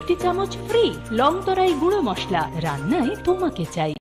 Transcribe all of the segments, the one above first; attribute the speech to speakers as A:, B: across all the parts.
A: একটি চামচ ফ্রি। লংতরাই গুঁড়ো মশলা, রান্নায় তোমাকে চাই।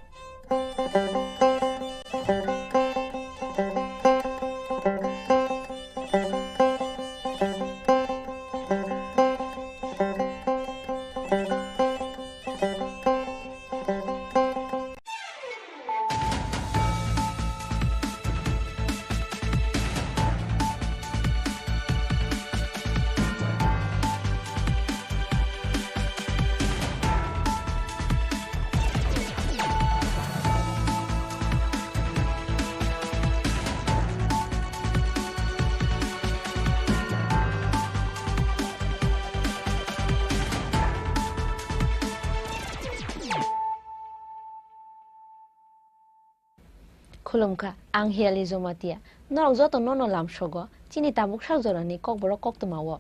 B: Khulumka ang hiali zomatia norok joto nono lam sogo chini tabuk sak jorani kokborok koktomawo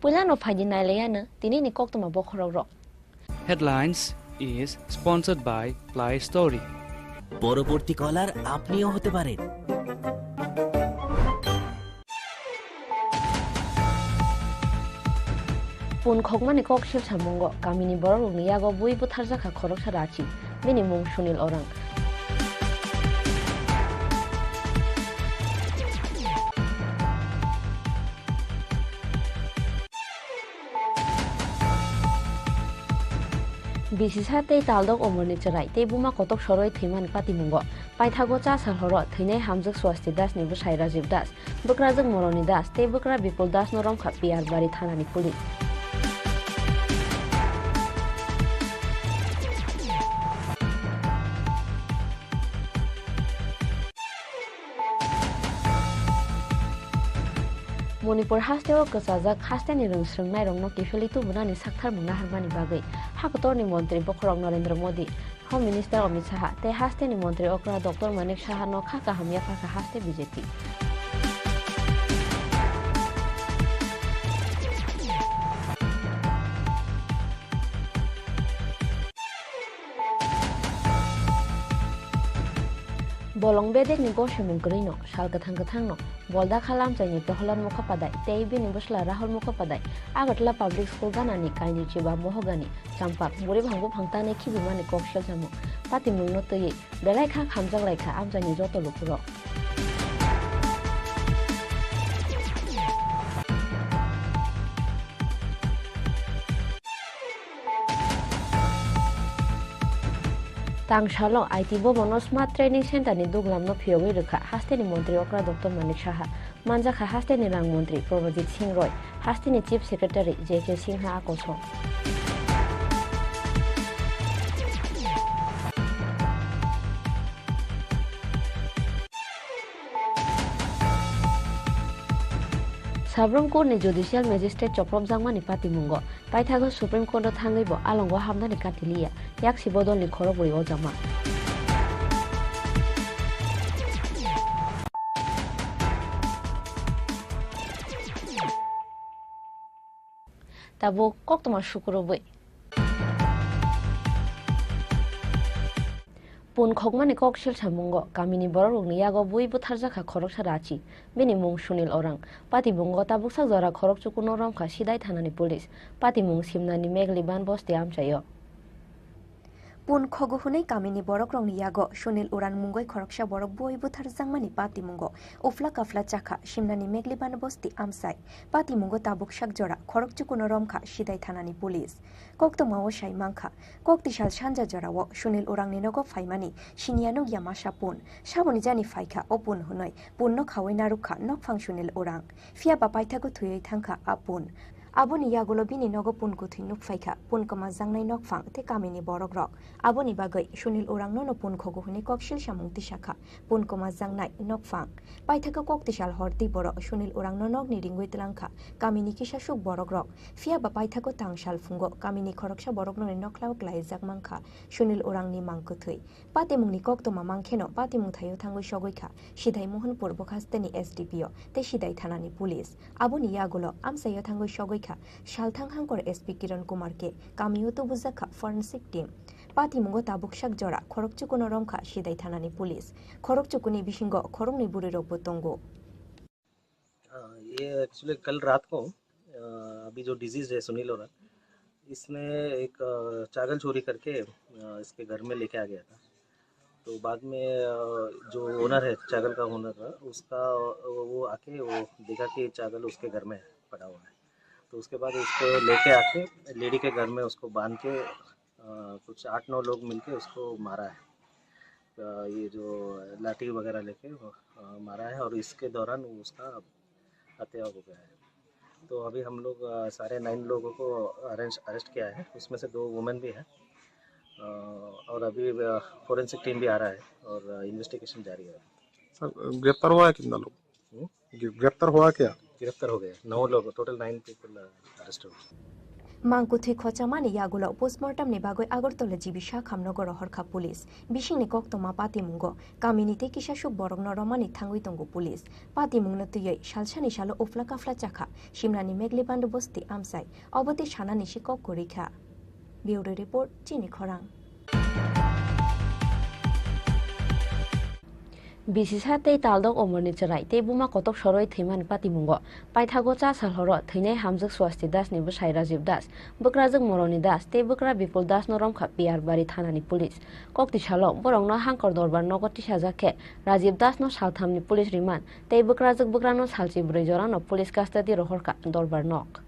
B: Pulano phaji naileyana tini ni koktoma bokhorok
C: Headlines is sponsored by Play Story.
D: পরবর্তী কলার আপনিও হতে পারেন।
B: Pun khokmani kokshil samungo kamini borok ni yago buibu tharjaka khorok sarachi bini mung Sunil Orang Bisisa tei taldok omorni cherai tei buma kotok soroi thimani patimungo paithago cha salhoro theinai hamjak swasti das ni busai Rajiv Das bukrajak moroni das tei bukra Bipul Das no romkha PR bari thanani police Manipur hasteo kasajak hasteni rungsrungnai rongno kifeli tu bunani sakthar mungna harmani bagai hakotorni mantri Bokhorok Narendra Modi Home Minister Amit Shah te hasteni mantri okra Dr. Manik Shah no khaka hamya phaka haste BJP Bolong bedek ni goshe mungkrino sal kathang no bolda khalam chaini tohlan mukha padai teibi ni busla Rahul mukha padai agatla public school ganani kaini chiba mohogani champak buri bhangbu phangta ne khibi mani kokshel jamu pati mungno toyi belai kha khamjak laikha amjani joto lupuro Tangshalo IT bobono smart training center ni duglamno phiyogui rekha hasteni mantri okra Dr. Manik Shah manjakha hasteni rang mantri Probajit Singh Roy hasteni chief secretary JK Singha akoso Sabrong Court ni Judicial Magistrate Choprop Jangmani Patimungo paithago Supreme Court thangibo alongo hamdani katilia yak sibodol ni khoroburi ojama Tabo koktoma shukurobui Pun khokmani kokshil samungo kamini borok ni yago buibu tharjaka khorok sarachi bini mung Sunil Orang patibungo tabuk sak jora khorok chukuno romkha sidai thanani police patimung simnani megliban bosti amchayo
E: Pun khogo hunai kamini borok rong yago Sunil Uran mungoi khoroksa borok boibu tharjangmani patimungo ufla kafla chakha simnani megliban bosti amsai patimungo tabuk sak jora khorok chukuno romkha sidai thanani police koktomao saimangkha koktishal sanja jorao Sunil Urang ni nogo faimani siniano yamasa pun saboni jani faikha opun hunai punno khawai narukha nokphang Sunil Urang fia bapaithago thuyei thangkha apun Aboni yagulo bini nogo pun kuthi nukfaikha pun kama jangnai nokphang te kamini borok rok aboni bagai Sunil Urang no pun khogo huni kokshil samung tisakha pun kama jangnai nokphang paithaka koktishal horti borok Sunil Urang no nok ni ringoi tlangkha kamini kisasuk borok rok fia ba paithako tangsal fungo kamini khoroksa borok no noklau klai jakmangkha Sunil Urang ni mangkuthui patimung ni koktoma mangkheno patimung thayo thangoi sogoikha sidai Mohanpur bokhasteni SDPO te sidai thanani police aboni yagulo amsayo thangoi sogoi Shalthang Hangkor SP Kiran Kumar ke kamiyo to buzakha forensic team patimungo tabuk sak jora khorokchukuno romkha sidai thanani police khorokchukuni bisingo khorongni buri rok botongo
F: ये actually कल रात को अभी जो disease है सुनील ओरा, इसने एक चावल चोरी करके इसके घर में लेके आ गया था। तो बाद में जो ओनर है, चावल का ओनर था, उसका वो आके वो देखा कि चावल उसके घर में पड़ा हुआ है। तो उसके बाद उसको लेके आके लेडी के घर में उसको बांध के कुछ 8-9 लोग मिलके उसको मारा है। ये जो लाठी वगैरह लेके मारा है और इसके दौरान उसका हत्या हो गया है। तो अभी हम लोग सारे 9 लोगों को अरेस्ट किया है, उसमें से 2 वुमेन भी है और अभी फोरेंसिक टीम भी आ रहा है और इन्वेस्टिगेशन जारी है।
G: सर गिरफ्तार हुआ है कितना लोग? गिरफ्तार हुआ क्या?
F: गिरफ्तार हो गए 9 लोग, टोटल 9 पीपल अरेस्ट हो गए।
E: मांकुथि खोचामानि यागुलाव पोस्टमार्टम नि बागै आगरतला जिबिसा खामनगर हरखा पुलिस बिसिंनि कक्तमा पातिमुंगो कामिनिते किसासुक बरगनो रमानि थांगुइ तंगो पुलिस पातिमुंगनो तुयै सालसानि सालो उफ्ला काफ्ला चाखा सिमनानि मेगलिबान्द बस्ति आमसाय अबति सानानि सिकक गरिखा ब्यूरो रिपोर्ट चिनी खरां
B: बिसिसा तै तालदक अमरनि चराय तै बुमा कतक सरय थैमानि पातिमुंगो पाइथागो चा सालहरो थैनाय हामजक स्वास्थि दासनि बसाय राजीव दास बक्राजक मरनि दास तै बक्रा बिपुल दास नरमखा पियार बारि थानानि पुलिस कक्ति सालो बरंनो हांकर दरबार नगति साजाखे राजीव दास नो सालथामनि पुलिस रिमान्ड तै बक्राजक बक्रानो सालचि ब्रै जरानो पुलिस कास्टडि रहरखा दरबार नक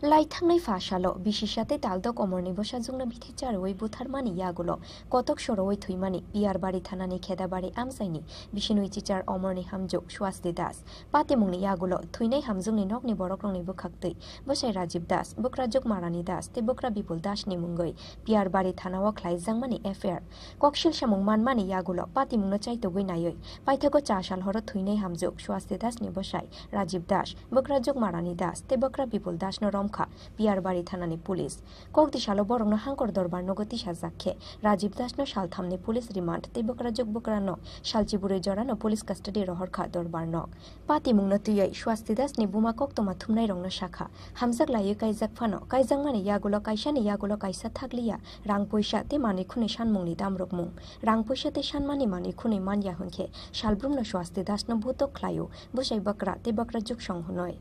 B: लाइथांनाय फाशालो बिसिसाते तालदक अमरनि बसाजुंनो बिथेचारवै बुथारमानि यागुलो कतक सरवै थैमानि पियारबारि थानानि खेदाबारि आमसायनि बिसिनुइ चिचार अमरनि हामजुक स्वास्ति दास पातिमुंनि यागुलो थैनाय हामजुंनि नकनि बरकरंनि बुखाक्तै बसाय राजीव दास बक्राजुक मारानि दास ते बक्रा बिपुल दासनि मुंगै पियारबारि थानाव ख्लाइजांमानि एफआईआर कक्सिल सामुं मानमानि यागुलो पातिमुंनो चाइतगै नायै पाइथागो चासाल हर थैनाय हामजुक स्वास्ति दासनि बसाय राजीव दास बक्राजुक मारानि दास ते बक्रा बिपुल दासनो रम पियारबारि थानानि पुलिस कक्ति सालो बरंनो हांकर दरबार नगति साजाखे राजीव दासनो सालथामनि पुलिस रिमान्ड ते बक्राजुक बक्रानो सालचिबुरै जरानो पुलिस कास्टडि रहरखा दरबार नक पातिमुंनो तुयै स्वास्ति दासनि बुमा कक्तमा थुमनाय रंनो शाखा हामजाक लायो काइजाक फानो काइजांमानि यागुलो काइसा थागलिया रां पैसा ते मानि खुनै सानमुंनि दामरक मुं रां पैसा ते सानमानि मानि खुनै मानया हुनखे सालब्रुमनो स्वास्ति दासनो भूतक ख्लायो बुसाय बक्रा ते बक्राजुक संहुनय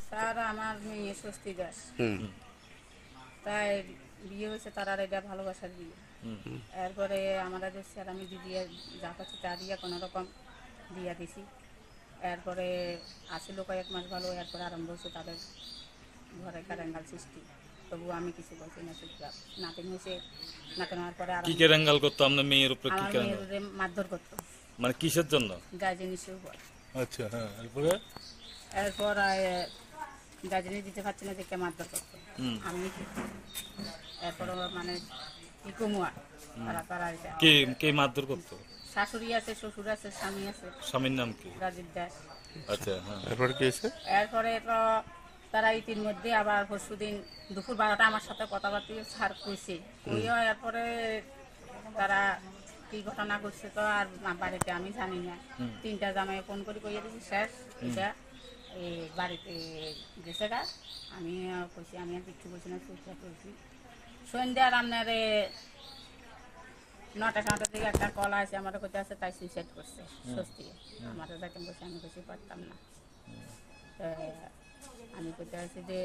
H: স্যার আমার মেয়ে স্বস্তি দাস তাই বিয়ে হয়েছে তার আর এটা ভালোবাসার বিয়ে এরপরে আমরা যে স্যার আমি দিদি যা পাচ্ছি তা দিয়ে কোনো রকম দিয়া দিছি এরপরে আসিল কয়েক মাস ভালো এরপরে আরম্ভ হয়েছে তাদের ঘরে কারেঙ্গাল সৃষ্টি তবু আমি কিছু বলছি না চুপচাপ নাতিন হয়েছে নাতিন হওয়ার পরে
I: কি কেরাঙ্গাল করতো আপনার মেয়ের উপরে? কি কেরাঙ্গাল
H: মারধর করতো
I: মানে কিসের জন্য?
H: গার্জেনিসের উপর।
I: আচ্ছা হ্যাঁ এরপরে
H: এরপর গার্জেনি দিতে পারছি না দেখে মারধর করতো আমি এরপর মানে কি কমুয়া তারা
I: কে কে মারধর করতো?
H: শাশুড়ি আছে, শ্বশুর আছে, স্বামী আছে।
I: স্বামীর নাম কি?
H: রাজীব দাস।
I: আচ্ছা হ্যাঁ
G: এরপর কি হয়েছে?
H: এরপরে তো তারা ইতিমধ্যে আবার পরশুদিন দুপুর 12টা আমার সাথে কথাবার্তা ছাড় কইছে এরপরে তারা কি ঘটনা করছে তো আর বাড়িতে আমি জানি না 3টা জামাই ফোন করে কইয়া দিছি শেষ এটা এই বাড়িতে গেছে গা আমি কইছি আমি আর কিছু বলছি না চুপচাপ করছি সন্ধ্যার আপনার 9টা থেকে একটা কল আছে আমার কোথায় আছে তাই সুইসাইড করছে স্বস্তি আমার যাকে বসে আমি বেশি পারতাম না আমি কোথায় আছি যে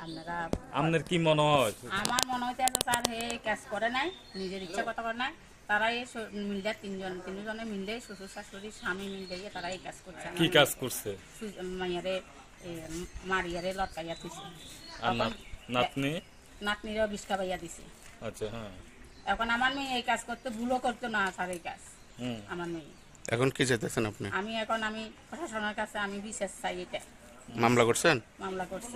H: আপনারা
I: আপনার কি মনে হয়?
H: আমার মনে হইতে আছে স্যার হে কাজ করে নাই নিজের ইচ্ছা কথা করে নাই তারাই মিলে তিনজনে মিলে শ্বশুর শাশুড়ি স্বামী মিলে তারা এই কাজ করছে।
I: কি কাজ করছে?
H: মাইয়ারে মারিয়ারে লটকাইয়া দিছে
I: আর নাতনিরও বিষ খাবাইয়া দিছে। আচ্ছা হ্যাঁ
H: এখন আমার মেয়ে এই কাজ করতে ভুলও করতো না স্যার এই কাজ আমার মেয়ে।
G: এখন কি চাইতেছেন আপনি?
H: আমি প্রশাসনের কাছে আমি বিশেষ চাই এটা।
G: মামলা করছেন?
H: মামলা করছি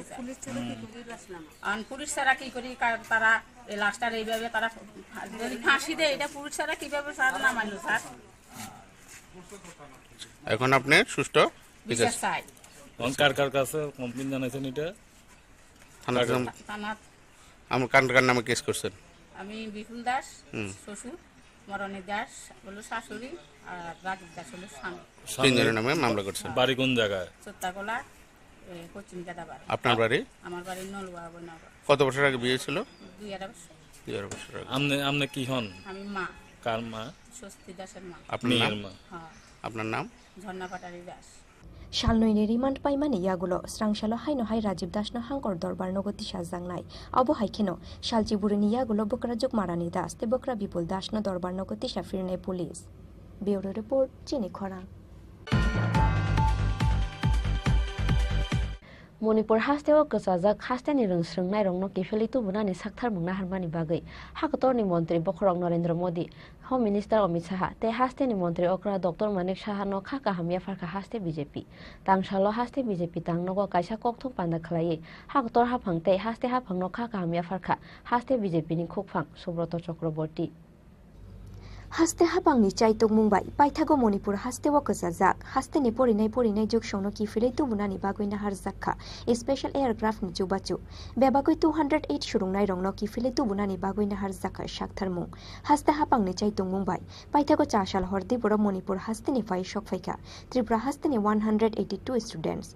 H: পুলিশ ছাড়া কি করি তারা লাস্টার এইভাবে তারা যদি ফাঁসি দেয় এটা পুলিশ ছাড়া কিভাবে স্যার না মানলো স্যার।
G: এখন আপনি সুষ্ঠু
H: বিশেষ চাই।
I: কার কার কাছে কমপ্লেইন জানাইছেন? এটা
H: থানা
G: আমার কার নামে কেস করছেন?
H: আমি বিপুল দাস শ্বশুর, মরণী দাস হলো শাশুড়ি আর রাজীব দাস হলো স্বামী।
G: তিনজনের নামে মামলা করছেন।
I: বাড়ি কোন জায়গায়?
H: চোত্তাগোলা পশ্চিম কেদাবাড়ি।
G: আপনার বাড়ি?
H: আমার বাড়ি নলুয়া বৈনগর।
G: কত বছর আগে বিয়ে ছিল?
H: 2.5
G: বছর আগে।
I: আপনি কি হন?
H: আমি মা।
I: কার মা?
H: স্বস্তি দাসের মা।
G: আপনার নাম?
H: হ্যাঁ।
G: আপনার নাম?
H: ঝর্ণা পাটারি দাস।
E: সালনইনি রিমান্ড পাইমানি ইয়াগুলো স্রাংশালো হাইনো হাই রাজীব দাসনো হাঙ্কর দরবার নগতি সাজাংনাই অবো হাইখেনো সালচিবুরিনি ইয়াগুলো বকরা যোগ মারানি দাস তে বকরা বিপুল দাসনো দরবার নগতি সাফিরনে পুলিশ ব্যুরো রিপোর্ট চিনি খরাং
B: मणिपुर हास्टेआव गोसाजाक हास्टेनि रोंस्रोंनाय रंनो किफेलि तुबुनानि साकथारमुंना हारमानि बागै हाकतरनि मन्त्री बखरक नरेन्द्र मोदी होम मिनिस्टार अमित शाह ते हास्टेनि मन्त्री अक्रा डॉक्टर मानिक शाहनो खाका हामिया फारका हास्टे बीजेपी तांसालो हास्टे बीजेपी तांनगो कायसा ककथुं पान्दा खलायै हाकतर हाफांते हास्टे हाफांनो खाका हामिया फारका हास्टे बीजेपीनि खुकफां सुब्रत चक्रवर्ती
E: हास्ते हाबांनि चाइतक मुंबाई पाइथागो मणिपुर हास्तेव गोसाजाक हास्तेनि परिनाय जुगसौनो किफिलै तुबुनानि बागैना हारजाखा स्पेशल एयारक्राफ्ट नि जुबाचु बेबागै 208 सुरुंनाय रंनो किफिलै तुबुनानि बागैना हारजाखा शाकथारमुं हास्ते हाबांनि चाइतक मुंबाई पाइथागो चाशाल हरदि बर मणिपुर हास्तेनि फाइ सकफाइका त्रिपुरा हास्तेनि 182 स्टुडेंट्स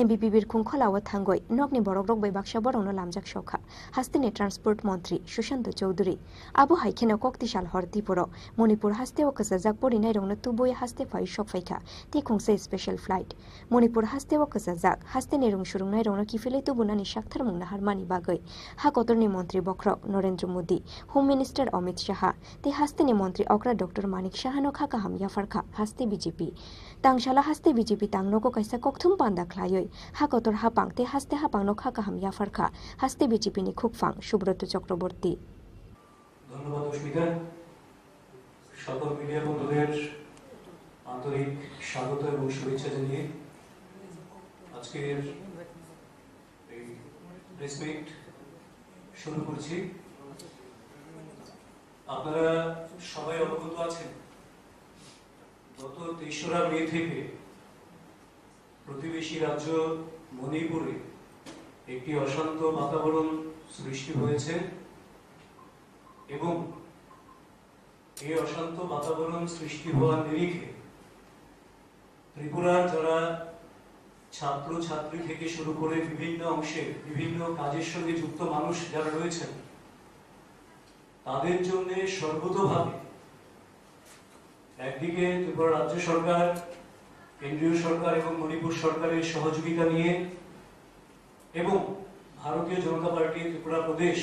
E: एमबीपी बिरखुं खलाव थांगय नगनि बरक रक बैबाक्सा बरंनो लामजाक सखा हास्तेनि ट्रान्सपोर्ट मंत्री सुशांत चौधरी आबो हाइखेनो कक्तिशाल हरदि बर मणिपुर हास्तेव गोसाजाक परिनाय रंनो तुबुय हास्ते फाइ सकफाइका तिखुंसे स्पेशल फ्लाइट मणिपुर हास्तेव गोसाजाक हास्तेनि रुंसुरुंनाय रंनो किफिलै तुबुनानि शाकथारमुंना हारमानि बागै हाकतरनि मंत्री बखरक नरेन्द्र मोदी होम मिनिस्टार अमित शाह ते हास्तेनि मंत्री अक्रा डॉक्टर मानिक शाहनो खाका हामिया फारका हास्ते बीजेपी तांशाला हास्ते बीजेपी तांनगो कायसा ककथुम पान्दा खलायै हाकतर हापां ते हास्ते हापांनो खाका हामिया फारका हास्ते बीजेपीनि खुकफां सुब्रत चक्रवर्ती
J: ধন্যবাদ অস্মিতা সকল মিডিয়া বন্ধুদের আন্তরিক স্বাগত এবং শুভেচ্ছা জানিয়ে আজকের এই প্রেস মিট শুরু করছি আপনারা সবাই অবগত আছেন গত ৩রা মে থেকে প্রতিবেশী রাজ্য মণিপুরে একটি অশান্ত বাতাবরণ সৃষ্টি হয়েছে এবং এই অশান্ত বাতাবরণ সৃষ্টি হওয়ার নিরিখে ত্রিপুরার যারা ছাত্র ছাত্রী থেকে শুরু করে বিভিন্ন অংশে বিভিন্ন কাজের সঙ্গে যুক্ত মানুষ যারা রয়েছেন তাদের জন্য সর্বতোভাবে একদিকে ত্রিপুরা রাজ্য সরকার কেন্দ্রীয় সরকার এবং মণিপুর সরকারের সহযোগিতা নিয়ে এবং ভারতীয় জনতা পার্টি ত্রিপুরা প্রদেশ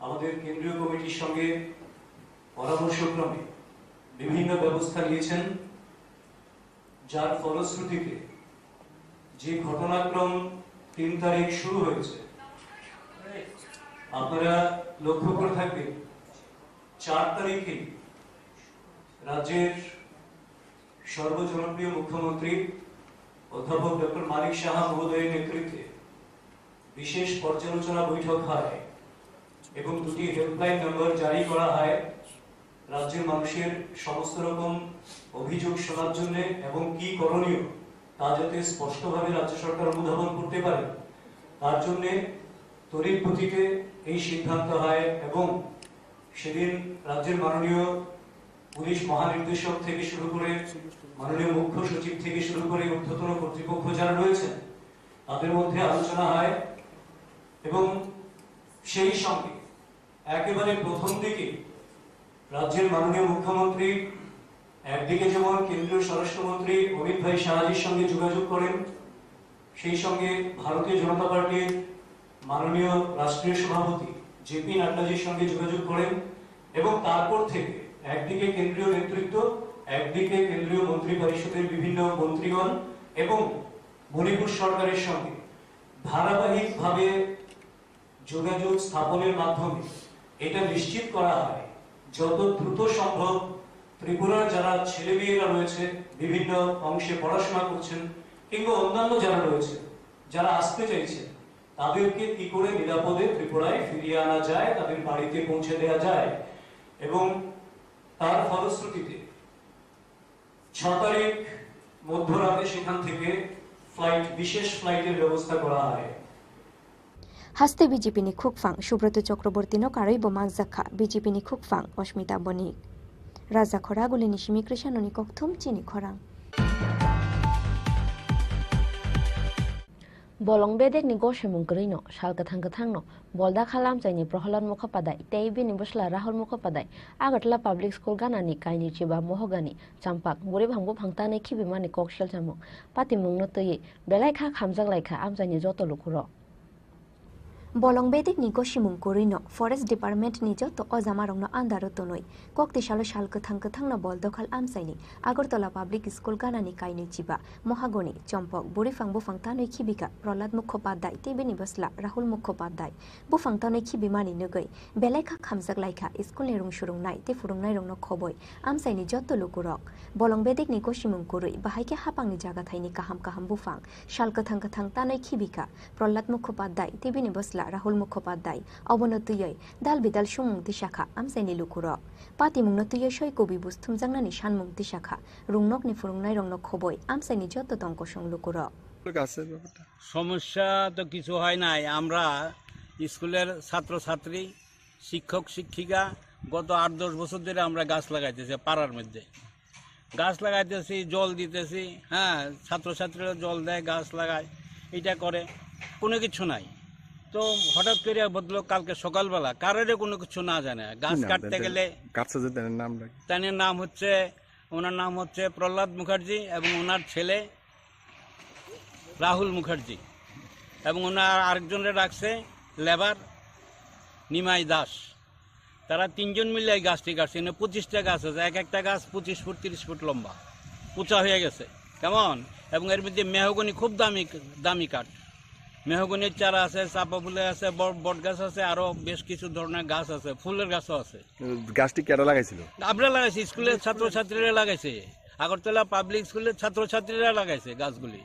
J: আমাদের কেন্দ্রীয় কমিটির সঙ্গে পরামর্শক্রমে বিভিন্ন ব্যবস্থা নিয়েছেন যার ফলশ্রুতিতে যে ঘটনাক্রম 3 তারিখ শুরু হয়েছে আপনারা লক্ষ্য করে থাকবেন 4 তারিখে রাজ্যের সর্বজনপ্রিয় মুখ্যমন্ত্রী অধ্যাপক ডক্টর মানিক শাহ মহোদয়ের নেতৃত্বে বিশেষ পর্যালোচনা বৈঠক হয় এবং 2টি হেল্পলাইন নম্বর জারি করা হয় রাজ্যের মানুষের সমস্ত রকম অভিযোগ শোনার জন্য এবং কি করণীয় তা যাতে স্পষ্টভাবে রাজ্য সরকার অনুধাবন করতে পারে তার জন্য তড়িৎ গতিতে এই সিদ্ধান্ত হয় এবং সেদিন রাজ্যের মাননীয় পুলিশ মহানির্দেশক থেকে শুরু করে মাননীয় মুখ্য সচিব থেকে শুরু করে ঊর্ধ্বতন কর্তৃপক্ষ যারা রয়েছেন তাদের মধ্যে আলোচনা হয় এবং সেই সঙ্গে একেবারে প্রথম দিকে রাজ্যের মাননীয় মুখ্যমন্ত্রী একদিকে যেমন কেন্দ্রীয় স্বরাষ্ট্রমন্ত্রী অমিত ভাই শাহজির সঙ্গে যোগাযোগ করেন সেই সঙ্গে ভারতীয় জনতা পার্টির মাননীয় রাষ্ট্রীয় সভাপতি জেপি নাড্ডাজির সঙ্গে যোগাযোগ করেন এবং তারপর থেকে একদিকে কেন্দ্রীয় নেতৃত্ব একদিকে কেন্দ্রীয় মন্ত্রী পরিষদের বিভিন্ন মন্ত্রীগণ এবং মণিপুর সরকারের সঙ্গে ধারাবাহিকভাবে যোগাযোগ স্থাপনের মাধ্যমে এটা নিশ্চিত করা হয় যত দ্রুত সম্ভব ত্রিপুরার যারা ছেলেমেয়েরা রয়েছে বিভিন্ন অংশে পড়াশোনা করছেন কিংবা অন্যান্য যারা রয়েছে যারা আসতে চাইছেন তাদেরকে কি করে নিরাপদে ত্রিপুরায় ফিরিয়ে আনা যায় তাদের বাড়িতে পৌঁছে দেওয়া যায় এবং তার ফলশ্রুতিতে 6 তারিখ মধ্যরাতে সেখান থেকে বিশেষ ফ্লাইটের ব্যবস্থা করা হয়
E: हास्ते बीजेपीनि खुकफां सुब्रत चक्रवर्तीनो कारैबो मागजाखा बीजेपीनि खुकफां अस्मिता बनिक राजा खरा गुलिनि सिमी कृष्णनि ककथुम चिनि खरां
B: Bolong bedek ni goshemung kerino shal kathang no bolda khalam chaini prohalan mukhopadai teibini busla rahul mukhopadai agatla public school ganani kaini chiba mohogani champak buri bhangbo phangtani khibimani kokshel chamung patimung no toyi belai kha khamjak laikha amjani joto lukuro
E: Bolong bedik ni goshimung kurino forest department ni joto ojamarong no andaro tonoi kokti shalo shal kathang no bol dokhal amsaini agartala public school ganani kaini chiba mohagoni chompok buri phangbo phangtanoi khibika prolad mukhopadai tebini basla rahul mukhopadai bu phangtanoi khibimani nogoi belai kha khamjak laikha school ni rung shurung nai te furung nai rong no khoboi amsaini joto lukurok bolong bedik ni goshimung kurui bahaike hapangni jaga thaini kaham bufang shal kathang tanoi khibika prolad mukhopadai tebini basla Rahul Mukhopadai Obonotuyoi Dal Bidal Shumung Tishaka Amsaini Lukuro Pati Mungnotuyo Shoi Kobi Bus Tumjangnani Shanmung Tishaka Rungnok ni Furungnai Rongno Khoboi Amsaini Joto Tongkoshong Lukuro
K: সমস্যা তো কিছু হয় নাই আমরা স্কুলের ছাত্রছাত্রী শিক্ষক শিক্ষিকা গত 8-10 বছর ধরে আমরা গাছ লাগাইতেছি পাড়ার মধ্যে গাছ লাগাইতেছি জল দিতেছি হ্যাঁ ছাত্রছাত্রীরা জল দেয় গাছ লাগায় এটা করে কোনো কিছু নাই তো হঠাৎ করে বদলো কালকে সকালবেলা কারোর কোনো কিছু না জানে গাছ কাটতে গেলে তার নাম হচ্ছে ওনার নাম হচ্ছে প্রহ্লাদ মুখার্জি এবং ওনার ছেলে রাহুল মুখার্জি এবং ওনার আরেকজনের রাখছে লেবার নিমাই দাস তারা তিনজন মিলে এই গাছটি কাটছে 25টা গাছ আছে এক একটা গাছ 25 ফুট 30 ফুট লম্বা উঁচা হয়ে গেছে কেমন এবং এর মধ্যে মেহগনি খুব দামি কাঠ মেহগনির চারা আছে চাপা ফুলে আছে বট গাছ আছে আরো বেশ কিছু ধরনের গাছ আছে ফুলের গাছও আছে
G: গাছটি কেটে লাগাইছিল
K: আমরা লাগাইছি স্কুলের ছাত্রছাত্রীরা লাগাইছে আগরতলা পাবলিক স্কুলের ছাত্রছাত্রীরা লাগাইছে গাছগুলি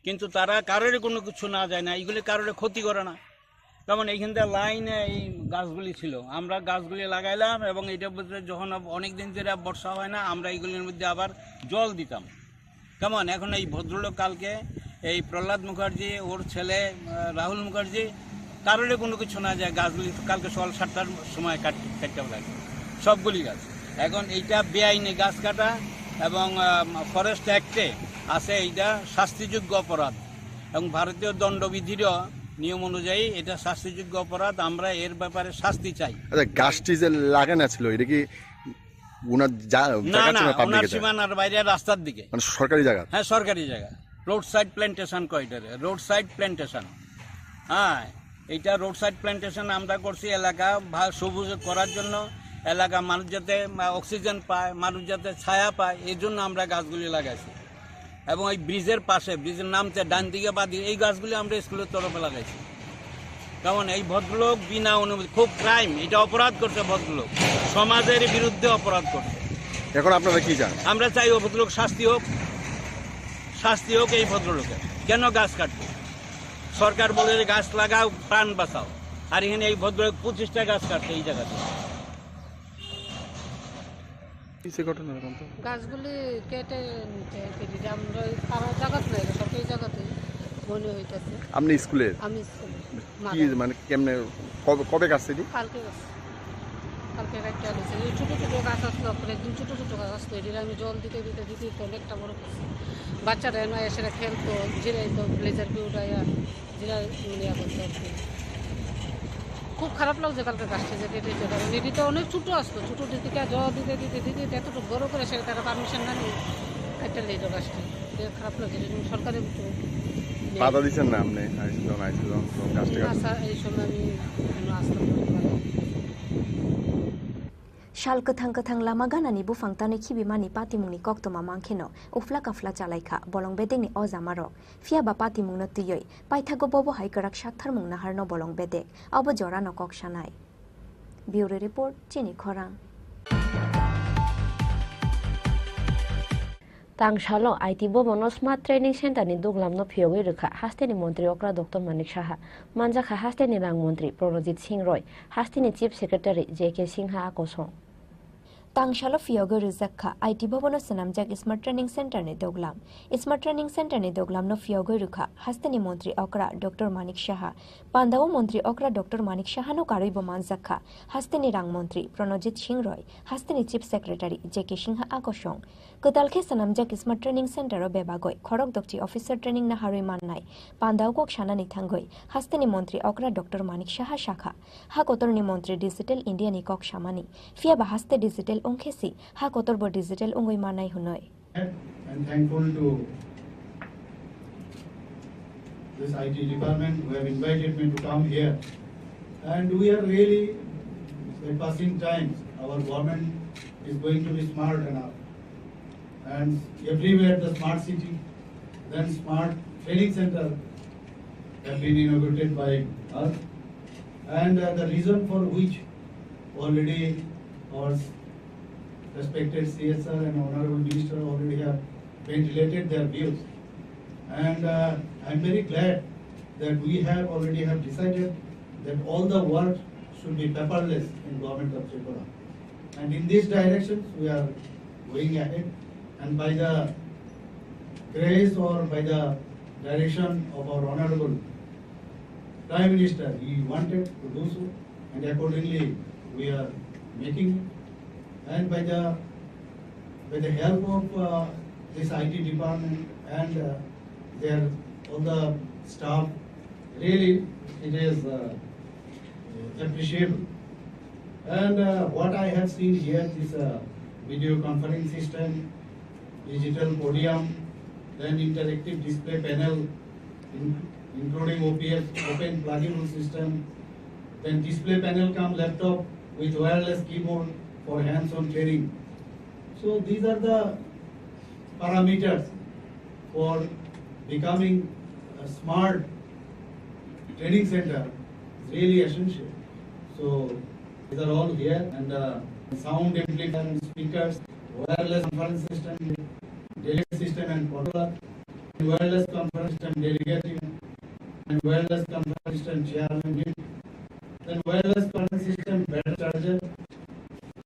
K: কিন্তু তারা কারোর কোনো কিছু না যায় না এইগুলি কারোর ক্ষতি করে না যেমন এইখান থেকে লাইনে এই গাছগুলি ছিল আমরা গাছগুলি লাগাইলাম এবং এটা যখন অনেক দিন ধরে বর্ষা হয় না আমরা এইগুলির মধ্যে আবার জল দিতাম কেমন এখন এই ভদ্রলোক কালকে এই প্রহ্লাদ মুখার্জি ওর ছেলে রাহুল মুখার্জি কারোর কোনো কিছু না যায় গাছগুলি কালকে সকাল 7টার সময় কাটতে লাগে সবগুলি গাছ এখন এইটা বেআইনি গাছ কাটা এবং ফরেস্ট অ্যাক্টে আছে এইটা শাস্তিযোগ্য অপরাধ এবং ভারতীয় দণ্ডবিধিরও নিয়ম অনুযায়ী এটা শাস্তিযোগ্য অপরাধ আমরা এর ব্যাপারে শাস্তি চাই
G: গাছটি যে লাগানো ছিল এটা কি
K: ওনার সীমানার বাইরে রাস্তার দিকে
G: সরকারি জায়গা
K: হ্যাঁ সরকারি জায়গা রোড সাইড প্ল্যান্টেশন কয়টারে রোড সাইড প্ল্যান্টেশন হ্যাঁ এইটা রোড সাইড প্ল্যান্টেশন আমরা করছি এলাকা সবুজ করার জন্য এলাকা মানুষ যাতে অক্সিজেন পায় মানুষ যাতে ছায়া পায় এই জন্য আমরা গাছগুলি লাগাইছি এবং এই ব্রিজের পাশে ব্রিজের নামতে ডান দিকে বাদি এই গাছগুলি আমরা স্কুলের তরফে লাগাইছি কারণ এই ভদ্রলোক বিনা অনুমতি খুব ক্রাইম এটা অপরাধ করছে ভদ্রলোক সমাজের বিরুদ্ধে অপরাধ করছে
G: এখন আপনারা কি চান
K: আমরা চাই ও ভদ্রলোক শাস্তি হোক এই ভদ্রলোকের কেন গাছ কাটবে সরকার বলে যে গাছ লাগাও প্রাণ বাঁচাও আর এখানে এই ভদ্রলোক 25টা গাছ কাটছে এই জায়গাতে
H: গাছগুলি কেটে আমরা সারা জায়গাত নাই সরকারি জায়গাতে মনে হইতেছে
G: আপনি স্কুলে
H: আমি
G: কি মানে কেমনে কবে কাটছে
H: কালকে কাটতে আনছে এই ছোটো ছোটো গাছ আসলো একদিন ছোটো ছোটো গাছ আসতো এটির আমি জল দিতে অনেকটা বড় করছি বাচ্চারা এনে এসে খেলতো জিরাইতো ব্লেজার দিয়ে উঠাইয়া জিরা ইয়া করতো আর কি খুব খারাপ লাগছে কালকে গাছটা যে কেটেছে কারণ এটি তো অনেক ছোটো আসতো ছোটো দিতে জল দিতে এতটুকু বড় করে সে তারা পারমিশন না নিয়ে কাটতে লেটো গাছটা খারাপ লাগছে সরকারের
G: বাধা দিচ্ছেন না আপনি
H: এই সময় আমি আসতে পারি
E: Shal kathang lama ganani bufang tani khibimani patimungni koktoma mangkheno ufla kafla chalaikha bolong bedek ni ojamaro fia ba patimung no tuyoi paithago bobo haikarak shaktharmung naharno bolong bedek abo jorano koksanai Bureau report Chini Khorang
B: Tangshalo IT Bobono Smart Training Center ni duglamno phiyogoi rukha hasteni mantri okra Dr. Manik Saha manjakha hasteni rang mantri Pronojit Singh Roy hasteni Chief Secretary JK Singha akosong
E: Tangshalo Fiogo Rizakha, IT Bobono Sanamjak Smart Training Center ne Doglam. Smart Training Center ne Doglam no Fiogo Rukha, Hastani Montri Okra, Dr. Manik Shaha, Pandawo Montri Okra, Dr. Manik Shaha no Karibo Manzakha, Hastani Rang Montri, Pronojit Shingroy, Hastani Chief Secretary, Jeki Shingha Akoshong. Kutalke Sanamjak Smart Training Center o Bebagoi, Khorok Dokti Officer Training na Harui Mannai, Pandawo Kok Shana Nithangoi, Hastani Montri Okra, Dr. Manik Shaha Shakha, Hakotorni Montri Digital India ni Kok Shamani, Fia Bahaste Digital Onkesi, Hakotorbo Digital Ongoi Manai Hunoi.
L: And thankful to this IT department who have invited me to come here. And we are really, in passing times, our government is going to be smart enough. And everywhere the smart city, then smart training center have been inaugurated by us. And the reason for which already our respected CSR and Honorable Minister already have ventilated their views. And I'm very glad that we have already decided that all the work should be paperless in government of Tripura. And in this direction we are going ahead, and by the grace or by the direction of our Honorable Prime Minister, he wanted to do so, and accordingly we are making it. And by the help of this IT department and their all the staff, really it is appreciable. And what I have seen here is video conference system, digital podium, then interactive display panel, including OPS, open pluggable system, then display panel come laptop with wireless keyboard for hands-on training. So these are the parameters for becoming a smart training center, really essential. So these are all here, and sound amplifier and speakers, wireless conference system, delegate system and controller, wireless conference system delegate, and wireless conference system chairman, then wireless conference system battery charger,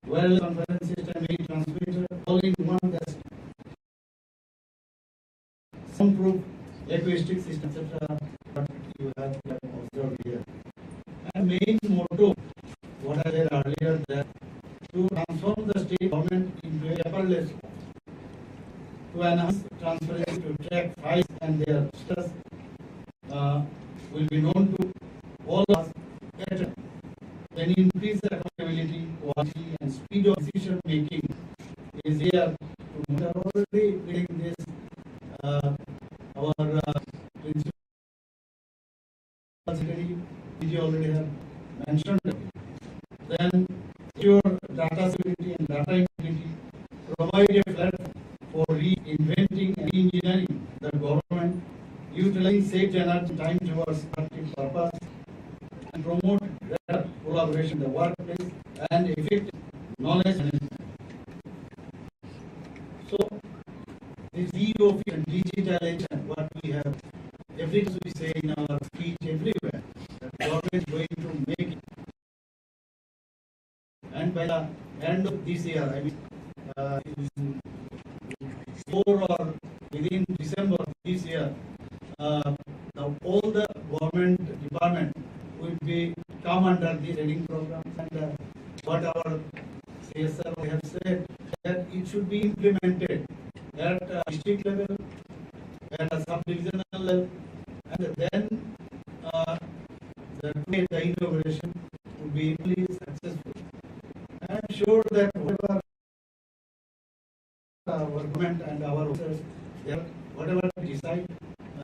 L: wireless conference system transmitter, all in one. That's soundproof acoustic system, etc. You have observed here. And main motto, what I said earlier, that to transform the state government into a paperless, to enhance transparency, to track files and their status will be known to all of us better. Then increase the accountability, quality, and speed of decision making is here. We are already doing this. Our principal secretary already have mentioned. Then your data security and data integrity provide a platform for reinventing and engineering the government, utilizing saved energy time towards productive purpose, and promote better collaboration in the workplace and effective knowledge management. So, the zero and digitalization, what we have, everything we say in our speech everywhere, that government is going to make it. And by the end of this year, I mean, before or within December of this year, all the government department will be come under the training program, and what our CSR have said that it should be implemented at district level, at a sub-divisional level, and then the innovation would be really successful. I am sure that whatever our government and our officers, whatever we decide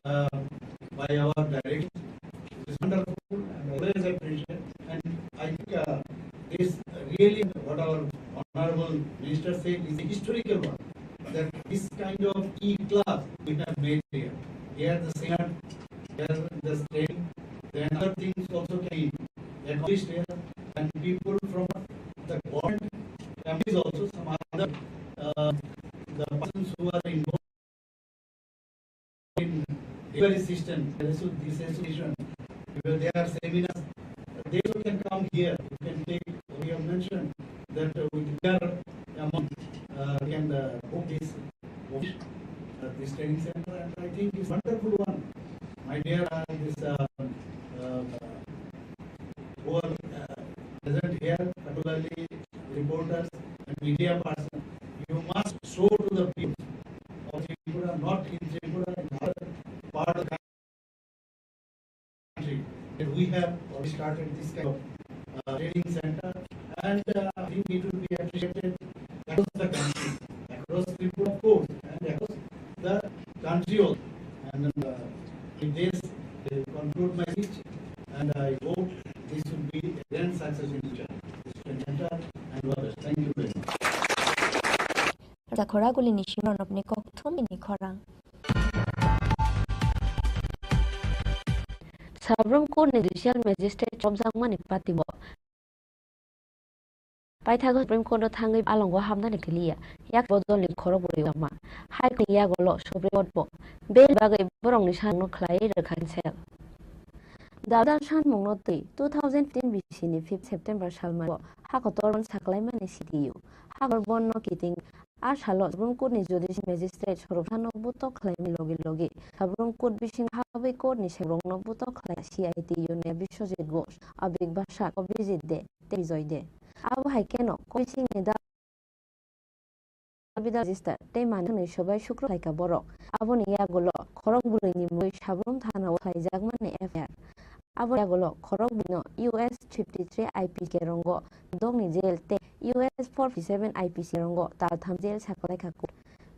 L: by our direction, is wonderful and always appreciate. And I think this really what our Honorable Minister said is a historical one. That this kind of E-class we have made here. Here the Senate, here the state, then other things also can be accomplished here, and people from the government families also, some other the persons who are involved in delivery system, this association, because there are seminars, they also can come here. You can take, we have mentioned that we are this training center, and I think it's wonderful one. My dear, who are present here, particularly reporters and media person, you must show to the people of Tripura, not in Tripura, in other part of the country, that we have already started this kind of training center, and I think it will be appreciated across the country, across Tripura, of course, and across the country also. And with this, I conclude my speech, and I hope this will be a grand success in future. This training center and others. Thank you very much.
E: Zakhora ni Shimron of Nikok Chini Khorang.
B: Sabrum Court Judicial Magistrate Chobzangmani Patibo. Paithago Supreme Court Tangi Alongo Hamdan Clear, Yak Bodoli Coroburiama, High Yagolo, Supreme Court Bo, Bail Bagay Borong Nishan Clay Cancel. Dadan Shan Monoti, 2010 Bishini, 5 September Shalma, Hakotoron Saklaiman CTU, Hagorbon no Kitting, Ashalo, Supreme Court Judicial Magistrate Sorofano Buto Claim Logi, Sabrum Court Bishing Hawaii Court Nisharon no Buto Clay CITU Nebishos it goes, a big bashak of visit day, Tebizoide. Abu Haikeno, Coaching in the register, Tayman Shobai Shukro like a borok, Aboniagolo, Korogburini, Shabrum Tana, Zagman FR. Aboniagolo, Korobino, US 53 IP Kerongo, Dogni Jail, US 47 IP Serongo, Taltam Jail Sakolaka.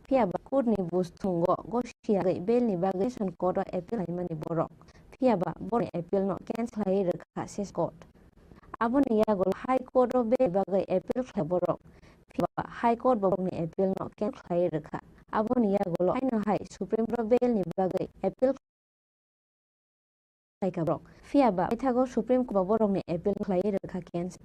B: Piaba Kudni Bustungo, Goshia, Belni Bagation Kodo Appeal Imani Borok. Piaba, Boni Appeal no cancel a Cassis Court. Aboniagol High Court of Bay Bagay Appeal Klaborok. High Court Bogni Appeal no can Clarka. Aboniagolo I know High Supreme Bail ni Bagay Appeal like a rock. Fiaba Itago Supreme Court ni Appeal Clarka cancel.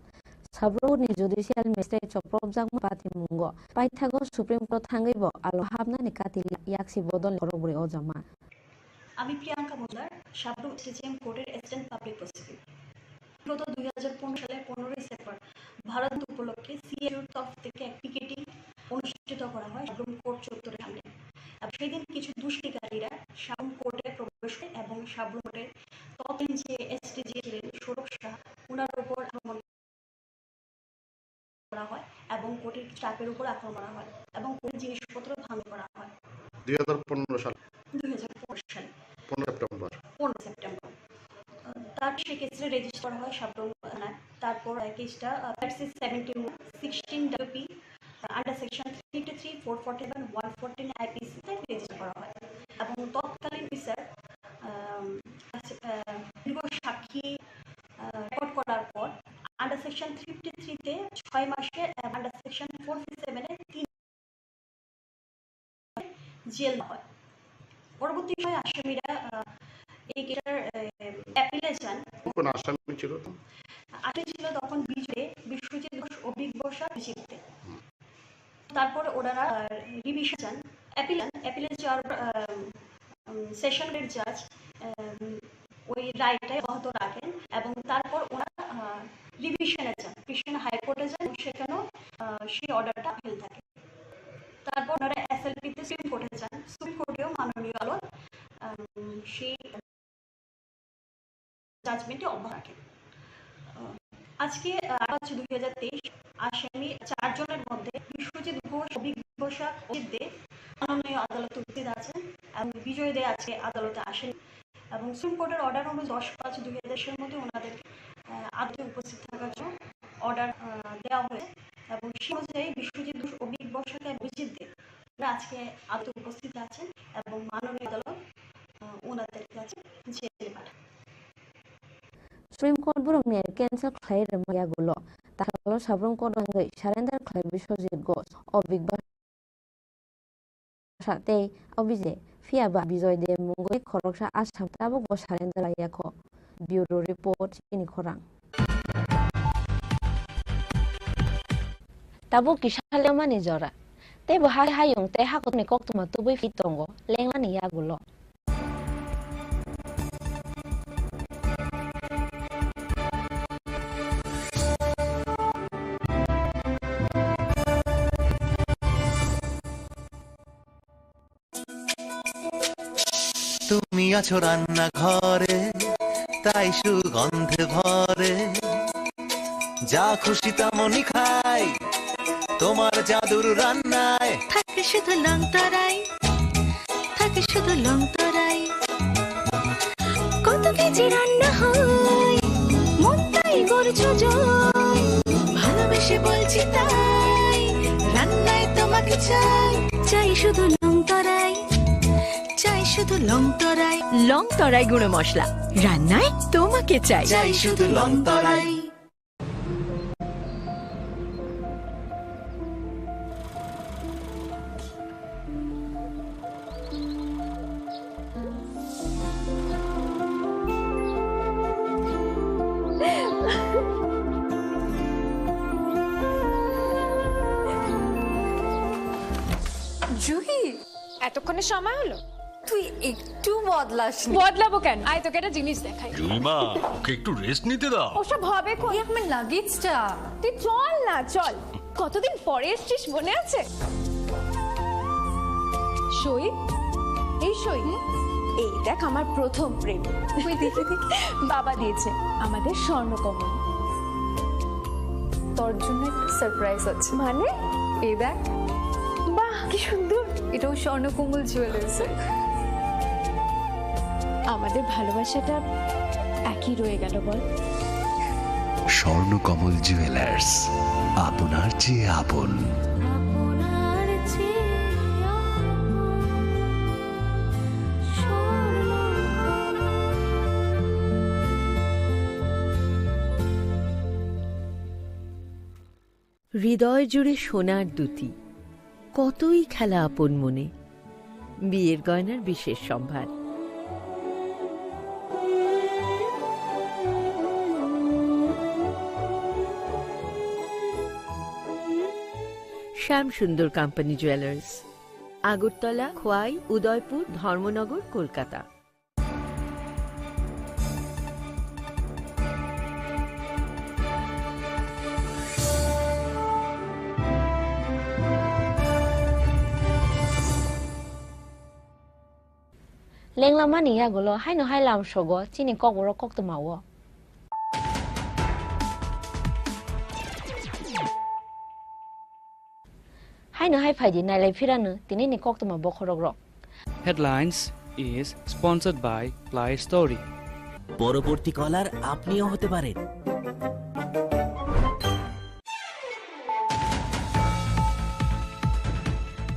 B: Sabro ni Judicial Magistrate of Probzang Pati Mungo. Paitago Supreme Court Hangibo Alohabna Nikati Yaxi Bodon Korobri Ozama.
M: আমি প্রিয়াঙ্কা মোল্লার সাবরুম এসডিজিএম কোর্টের assistant public prosecutor. গত 2015 সালের 15 September Bharat উপলক্ষে সিএর তরফ থেকে এক picketing অনুষ্ঠিত করা হয় সাবরুম কোর্ট চত্বরের সামনে। সেই দিন কিছু দুষ্কৃতিকারীরা সাবরুম কোর্টে প্রবেশ করে এবং সাবরুম কোর্টের তৎকালীন যে এসডিজি ছিলেন সৌরভ শাহ ওনার উপর আক্রমণ করা হয় এবং কোর্টের স্টাফের উপর আক্রমণ করা হয় এবং কোর্টের জিনিসপত্র ভাঙচুর করা হয়।
G: 2015 সালে
M: 15 সেপ্টেম্বর তার সেই কেসটা রেজিস্টার করা হয় সাবরুম থানায়। তারপর কেসটা 16 WP আন্ডার সেকশন 383 447 114 আইপিসি তে রেজিস্টার করা হয় এবং তৎকালীন বিচার দীর্ঘ সাক্ষী রেকর্ড করার পর আন্ডার সেকশন 353 তে 6 মাসের আন্ডার সেকশন 447 এ 3 জেল হয়। পরবর্তী সময়ে আসামিরা এই কেসের অ্যাপিলে যান।
G: কোন আসামি ছিল?
M: আসামি ছিল তখন বিশ্বজিৎ ঘোষ ও বিগ বসা জিততে। তারপর ওনারা রিভিশন যান, অ্যাপিলে যাওয়ার সেশন কোর্টের জাজ ওই রায়টাই অব্যাহত রাখেন এবং তারপর ওনারা রিভিশনে যান, কৃষ্ণ হাইকোর্টে যান, সেখানেও সেই অর্ডারটা আপিল থাকে। তারপর ওনারা এসএলপিতে সুপ্রিম কোর্টে যান, সুপ্রিম কোর্টেও মাননীয় আদালত সেই জাজমেন্টে অব্যাহত রাখেন। আজকে 2023 আসামি 4 জনের মধ্যে বিশ্বজিৎ ঘোষ, বিগ বসা ও দে মাননীয় আদালতে উপস্থিত আছেন এবং বিজয় দে আজকে আদালতে আসেন এবং সুপ্রিম কোর্টের অর্ডার অনুযায়ী 10/5/2023 এর মধ্যে ওনাদের আদালতে উপস্থিত থাকার জন্য অর্ডার দেওয়া হয়েছে এবং সেই অনুযায়ী বিশ্বজিৎ ঘোষ ও বিগ বসাকে বুঝিয়ে দে ওরা আজকে আদালতে উপস্থিত আছেন এবং মাননীয় আদালত ওনাদের কাছে জেলে পাঠান।
B: Supreme Court Burungni cancel claim Mayagulo. Takalo Sabrum Court Angai surrender claim Bishojit goes or Big Bashate Obize Fiaba Bizoy de Mungoi Koroksha Asham Tabu was surrender Ayako. Bureau Report Chini Khorang. Tabu Kishale Manijora. They were high young, they have got Nikok to Matubi Fitongo, Lengani Yagulo.
N: তুমি আছো রান্না ঘরে, তাই সুগন্ধে ভরে, যা খুশি তেমনই খাই তোমার জাদুর রান্নায়।
O: থাকে শুধু লং তরাই, থাকে শুধু লং তরাই, কত কেজি রান্না হয় মন তাই করছো জয়, ভালোবেসে বলছি তাই রান্নায় তোমাকে চাই, চাই শুধু লং তরাই, চাই শুধু লং তরাই।
A: লং তরাই গুঁড়ো মশলা, রান্নায় তোমাকে চাই।
N: চাই শুধু লং তরাই।
P: জুহি, এতক্ষণে সময় হলো? তুই একটু বদলাস। বদলাবো কেন? আয় তোকে একটা জিনিস দেখাই।
Q: জুইমা, ওকে একটু রেস্ট নিতে দাও।
P: ওসব হবে কই, আমার লাগেজটা। তুই চল না, চল। কতদিন পরে এসেছিস, মনে আছে? সই, এই সই, এই দেখ আমার প্রথম প্রেম। বাবা দিয়েছে আমাদের স্বর্ণকমল। তোর জন্য একটা সারপ্রাইজ আছে। মানে? এই দেখ। বাহ, কি সুন্দর। এটাও স্বর্ণকমল জুয়েলার্স। আমাদের ভালোবাসাটা একই রয়ে গেল বল।
R: স্বর্ণকমল জুয়েলার্স, আপনার চেয়ে আপন।
A: হৃদয় জুড়ে সোনার দুটি, কতই খেলা আপন মনে, বিয়ের গয়নার বিশেষ সম্ভার। শ্যাম সুন্দর কোম্পানি জুয়েলার্স, আগরতলা, খোয়াই, উদয়পুর, ধর্মনগর, কলকাতা।
B: লেংলামা নিয়াগুলো হাইনো হাইলাম সগো চিনি ককবরক কক্তমাও। হাইনো হাই ফাইদি নাইলাই ফিরানো তিনি নি কক্তমা বখরগ্রক।
C: Headlines is sponsored by Play Story.
D: পরবর্তী কলার আপনিও হতে পারেন।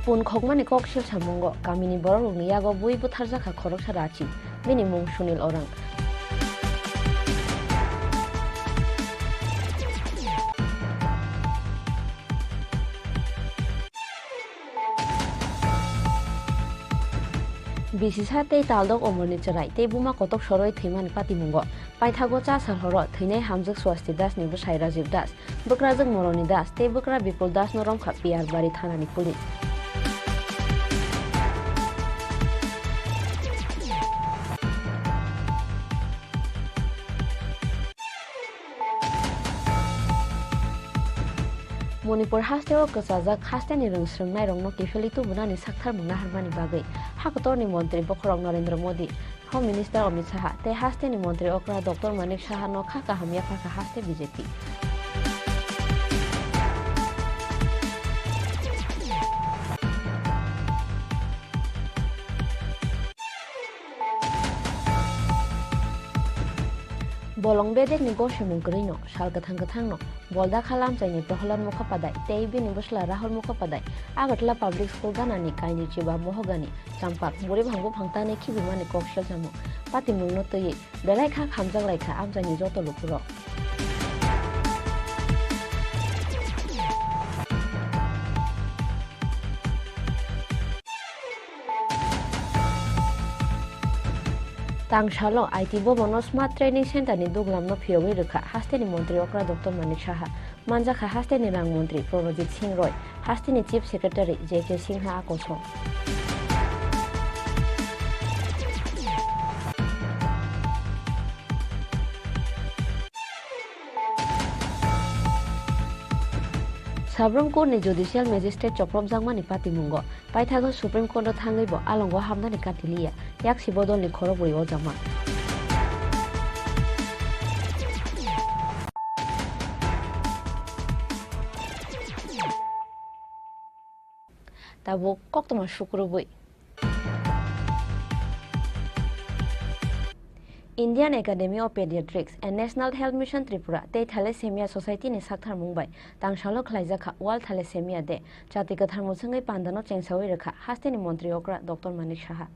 B: পুন খকমানি ককশিল সামঙ্গ গামিনি বড়রুনি ইয়াগো বইবো থারজাখা খরকসা রাচি বিনি মুং সুনীল ওরাং। বিসিসা তেই তালদক অমরনি চরাই তেই বুমা কতক সরই থৈমানি পাতিমুঙ্গ পাইথাগো চা সালহর থৈনাই হামজক স্বস্তি দাস নিবো সাই রাজীব দাস বকরাজক মরনি দাস তেই বকরা বিপুল দাস নরম খা পিয়ার বাড়ি থানানি পুলিশ। মণিপুর হাস্তেও কচাজাক হাস্তেনি রংস্রংনাই রংনো কেফেলি তুবুনানি সাকথার মুনা হারমানি বাগৈ হাকতরনি মন্ত্রী বখরক নরেন্দ্র মোদী, হোম মিনিস্টার অমিত শাহ তে হাস্তেনি মন্ত্রী অকরা ডক্টর মানিক শাহ নখা কাহামিয়া ফাঁকা হাস্তে BJP. bolong bedek ni goshemin grino shalka thangno bolda khalam chaini prohlan mukhopadai teibi ni bosla rahul mukhopadai agatla public school ganani kaini chiba mohogani champak bore bhangbo phangtane khibimani kokshel jamu pati mulno toyi belai kha khamjang laikha amjani joto lupuro Tangshalo IT Bobono Smart Training Center ni Duglamno Phirowi Rukha Hasteni Montri Okra Dr. Manik Shaha Manjakha Hasteni Rang Montri Pronojit Singh Roy Hasteni Chief Secretary JK Singha Akoso Sabrong Court ni Judicial Magistrate Choprop Jangmani Patimungo, Paithago Supreme Court Thanglibo, Alongo Hamdani Katilia, Yak Sibodol ni Khoroburi Ojama. Tabo Koktoma Shukurubui. Indian Academy of Pediatrics and National Health Mission Tripura te Thalassemia Society ni Sakthar Mumbai Tangshalo Khlaijaka World Thalassemia Day Chati Katharmu Sangai Pandano Chengsawi Rakha Hastini Montri Okra Dr. Manik Shaha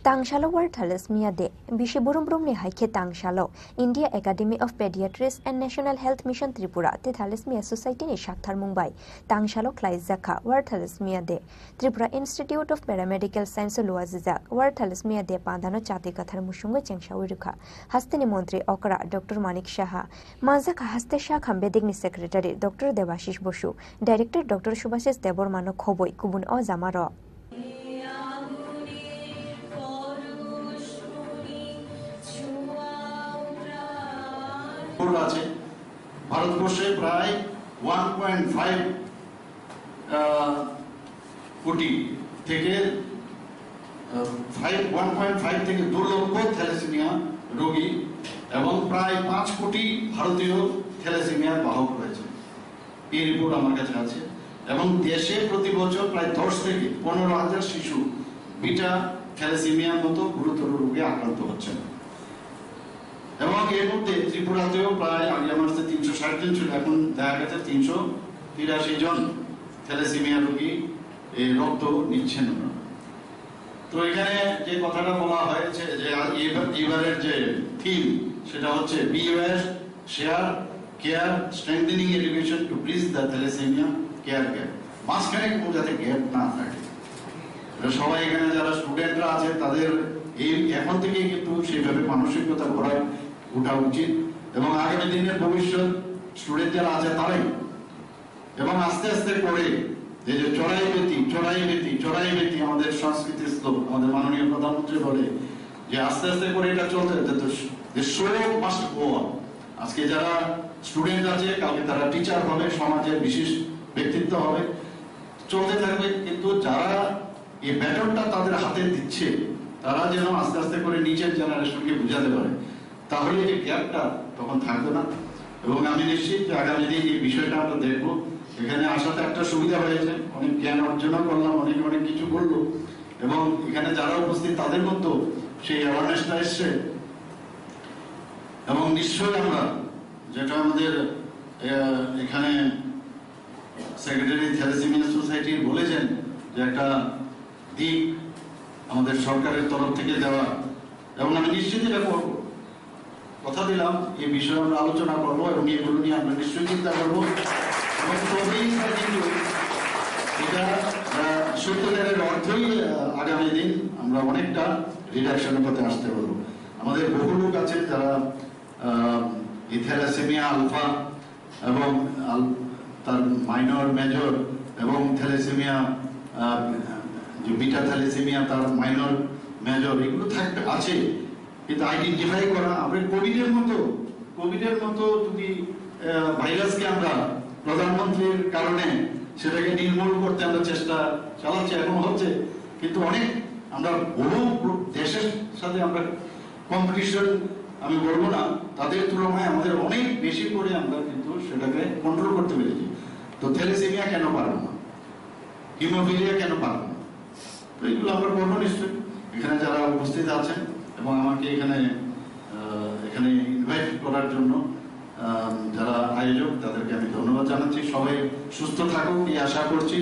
E: Tangshalo World Thalassemia Day Bishiburum Brumni Haike Tangshalo India Academy of Pediatrics and National Health Mission Tripura te Thalassemia Society ni Sakthar Mumbai Tangshalo Khlaijaka World Thalassemia Day Tripura Institute of Paramedical Science Luazizak World Thalassemia Day Pandano Chati Kathar Mushunga Chengsawi Rakha Hastini Montri Okra Dr. Manik Shaha Mazaka Haste Shah Khambedigni Secretary Dr. Devashish Boshu Director Dr. Shubhashish Debormano Khoboi Kubun Ozamaro
S: আছে ভারতবর্ষে প্রায় 1.5 কোটি থেকে 1.5 থেকে 2 লক্ষ thalassaemia রোগী এবং প্রায় 5 কোটি ভারতীয় থ্যালাসেমিয়ার বাহক রয়েছে এই রিপোর্ট আমার কাছে আছে এবং দেশে প্রতি বছর প্রায় 10 থেকে 15,000 শিশু বিটা থ্যালাসেমিয়ার মতো গুরুতর রোগে আক্রান্ত হচ্ছেন এবং এর মধ্যে ত্রিপুরাতেও প্রায় আগে আমার 360 জন ছিল এখন দেখা গেছে 383 জন থ্যালাসেমিয়া রোগী এই রক্ত নিচ্ছেন তো এখানে যে কথাটা বলা হয়েছে যে এবারের যে থিম সেটা হচ্ছে be aware share care strengthening education to bridge the thalassaemia care gap মাঝখানে কোনো যাতে গ্যাপ না থাকে সবাই এখানে যারা স্টুডেন্টরা আছে তাদের এই এখন থেকেই কিন্তু সেইভাবে মানসিকতা করা ওঠা উচিত এবং আগামী দিনের ভবিষ্যৎ স্টুডেন্ট যারা আছে তারাই এবং আস্তে আস্তে করে যে চড়াই বেতি আমাদের সংস্কৃতির শ্লোক আমাদের মাননীয় প্রধানমন্ত্রী বলে যে আস্তে আস্তে করে এটা চলতে আজকে যারা স্টুডেন্ট আছে কালকে তারা টিচার হবে সমাজের বিশেষ ব্যক্তিত্ব হবে চলতে থাকবে কিন্তু যারা এই ব্যাটনটা তাদের হাতে দিচ্ছে তারা যেন আস্তে আস্তে করে নিচের জেনারেশনকে বুঝাতে পারে তাহলে যে গ্যাপটা তখন থাকবে না এবং আমি নিশ্চিত যে আগামী দিন এই বিষয়টা আমরা দেখবো এখানে আসাতে একটা সুবিধা হয়েছে অনেক জ্ঞান অর্জনও করলাম অনেক কিছু করলো এবং এখানে যারা উপস্থিত তাদের মধ্যে সেই অ্যাওয়ারনেসটা এসছে এবং নিশ্চয়ই আমরা যেটা আমাদের এখানে সেক্রেটারি থ্যালাসেমিয়া সোসাইটি বলেছেন যে একটা দিক আমাদের সরকারের তরফ থেকে দেওয়া এবং আমি নিশ্চিত এটা করবো কথা দিলাম এই বিষয়ে আমরা আলোচনা করবো এবং এগুলো নিয়ে আমরা নিশ্চয়ই চিন্তা করবো এবং তবেই কিন্তু এটা সত্যিকারের অর্থই আগামী দিন আমরা অনেকটা রিডাকশনের পথে আসতে পারবো আমাদের বহু লোক আছে যারা এই থ্যালাসেমিয়া আলফা এবং তার মাইনর মেজর এবং থ্যালাসেমিয়া যে বিটা থ্যালাসেমিয়া তার মাইনর মেজর এগুলো থাকতে আছে কিন্তু আইডেন্টিফাই করা আমরা কোভিডের মতো যদি ভাইরাসকে আমরা প্রধানমন্ত্রীর কারণে সেটাকে নির্মূল করতে আমরা চেষ্টা চালাচ্ছি এখন হচ্ছে কিন্তু অনেক আমরা বহু দেশের সাথে আমরা কম্পিটিশন আমি বলবো না তাদের তুলনায় আমাদের অনেক বেশি করে আমরা কিন্তু সেটাকে কন্ট্রোল করতে পেরেছি তো থ্যালাসেমিয়া কেন পারবো না হিমোফিলিয়া কেন পারবো না তো এগুলো আমরা করবো নিশ্চয়ই এখানে যারা উপস্থিত আছেন এবং আমাকে এখানে ইনভাইট করার জন্য যারা আয়োজক তাদেরকে আমি ধন্যবাদ জানাচ্ছি সবাই সুস্থ থাকুক এই আশা করছি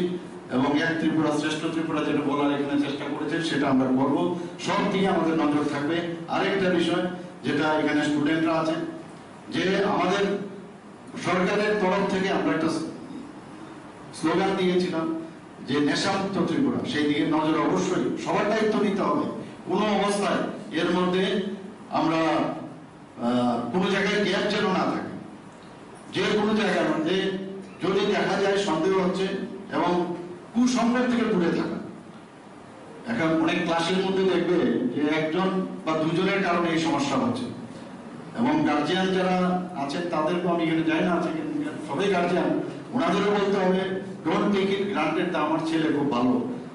S: এবং এক ত্রিপুরা শ্রেষ্ঠ ত্রিপুরা যেটা বলার এখানে চেষ্টা করেছে সেটা আমরা করবো সব দিকে আমাদের নজর থাকবে আরেকটা বিষয় যেটা এখানে স্টুডেন্টরা আছেন যে আমাদের সরকারের তরফ থেকে আমরা একটা স্লোগান দিয়েছিলাম যে নেশামুক্ত ত্রিপুরা সেই দিকে নজর অবশ্যই সবার দায়িত্ব নিতে হবে কোনো অবস্থায় এর মধ্যে আমরা কোনো জায়গায় গ্যাপ যেন না থাকে যে কোনো জায়গার মধ্যে যদি দেখা যায় সন্দেহ হচ্ছে এবং কুসংবাদ থেকে দূরে থাকা এখন অনেক ক্লাসের মধ্যে দেখবে যে একজন বা দুজনের কারণে এই সমস্যা হচ্ছে এবং গার্জিয়ান যারা আছেন তাদেরকে আমি এখানে যাই না আছে সবাই গার্জিয়ান ওনাদেরও বলতে হবে ডোন্ট টেক ইট গ্রান্টেড আমার ছেলে খুব ভালো,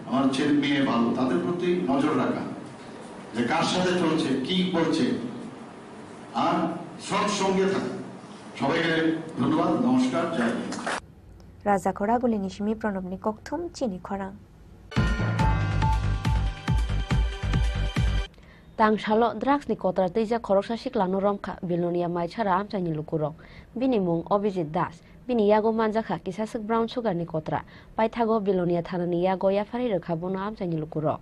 S: আমার ছেলে মেয়ে ভালো, তাদের প্রতি নজর রাখা, যে কার সাথে চলছে, কি করছে, আর সব সঙ্গে থাকে। সবাইকে ধন্যবাদ, নমস্কার, জয় হিন্দ।
E: রাজা খরাগুলি নিশিমি প্রণবনি ককথুম চিনি খরাং
B: Tangshalo drugs ni kotra teja khoroksa siklanu romkha bilonia maichara amchani lukurok bini mung Abhijit Das bini yago manjakha kisasuk brown sugar ni kotra paithago bilonia thanani yago yafari rekha bono amchani lukurok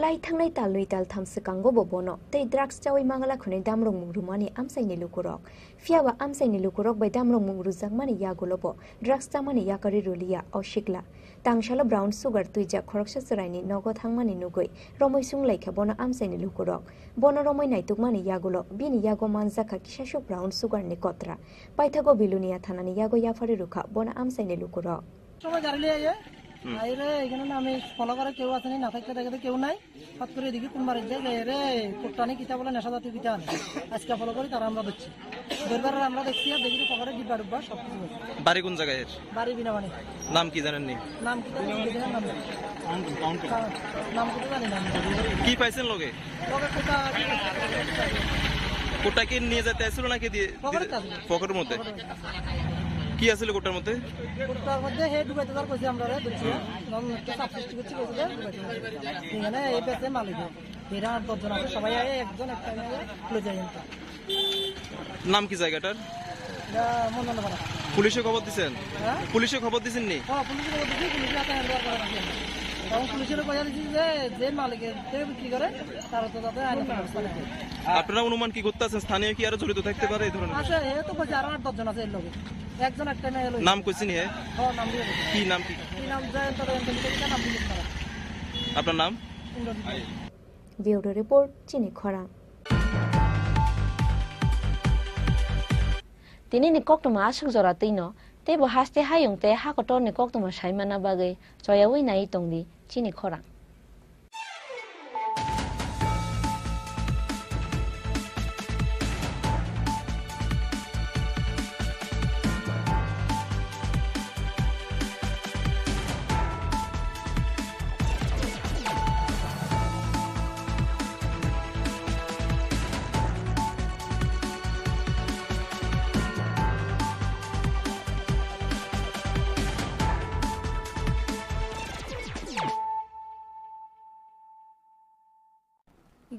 E: lai thangnai talui tal thamse kangbo bobono tei drugs chawi mangala khunai damrong mungrumani amsaini lukurok fiawa amsaini lukurok bai damrong mungru jangmani yagolobo drugs chamani yakari rulia oshikla tangshalo brown sugar tuija khoroksa suraini nogo thangmani nugoi romoisung laikha bono amsaini lukurok bono romoi naitukmani yagulo bini yago manjaka kisasuk brown sugar ni kotra paithago bilunia thanani yago yafari rukha bono amsaini lukurok
T: সবাই গাড়ি আইয়ে আইরে এখানে আমি follow করে কেউ আসেনি, না থাকতে দেখে কেউ নাই, হঠাৎ করে দেখি কোন বাড়ির যায় রে কোটটানি কিতা বলে নেশা জাতীয় কিতা আনে, আজকে ফলো করি তারা আমরা দেখছি দরবার আমরা দেখছি আর দেখি পকেটে ডিব্বা ডুব্বা সব কিছু।
U: বাড়ি কোন জায়গায়?
T: বাড়ি বিনাবানি।
U: নাম কি জানেন নি?
T: নাম কি জানি নাম কি জানি না।
U: কি পাইছেন লগে?
T: লগে কোটা
U: কোটা কি নিয়ে যেতে আসছিল নাকি দিয়ে পকেটের মধ্যে? কি আছিল কোটার মধ্যে?
T: কোটার মধ্যে হে ডুবাইতে যার কইছে আমরা রে দেখছি নন একটা সাবসিস্ট করছি কইছে এখানে এই পেছে মালিক এরা 10 জন আছে, সবাই আয় একজন একটা নিয়ে লয়ে যায়।
U: নাম কি জায়গাটার?
T: মন্ননপাড়া।
U: পুলিশে খবর দিবেন?
T: হ্যাঁ
U: পুলিশে খবর দিবেন নি?
T: হ্যাঁ পুলিশে খবর দিছি, পুলিশে হাতে হ্যান্ড ওভার করে দিয়েছে। তখন পুলিশের কইয়া দিছি যে মালিকের থেকে বিক্রি করে তার তো তাতে আইন ব্যবস্থা নেয়।
U: আপনারা অনুমান কি করতেছেন স্থানীয় কি আরো জড়িত থাকতে পারে এই ধরনের?
T: আচ্ছা এ তো কইছে আর 8-10 জন আছে এর লগে একজন একটা নিয়ে এলো।
U: নাম কইছেন হে?
T: হ্যাঁ নাম দিয়ে
U: কি নাম কি?
T: কি নাম যায় তার নাম দিয়ে তারা।
U: আপনার নাম?
E: ব্যুরো রিপোর্ট চিনি খরাং
B: tini ni koktoma asuk jora tino tebo haste hayung te hakotor ni koktoma saimana bagai choyawi nai tongdi Chini Khorang.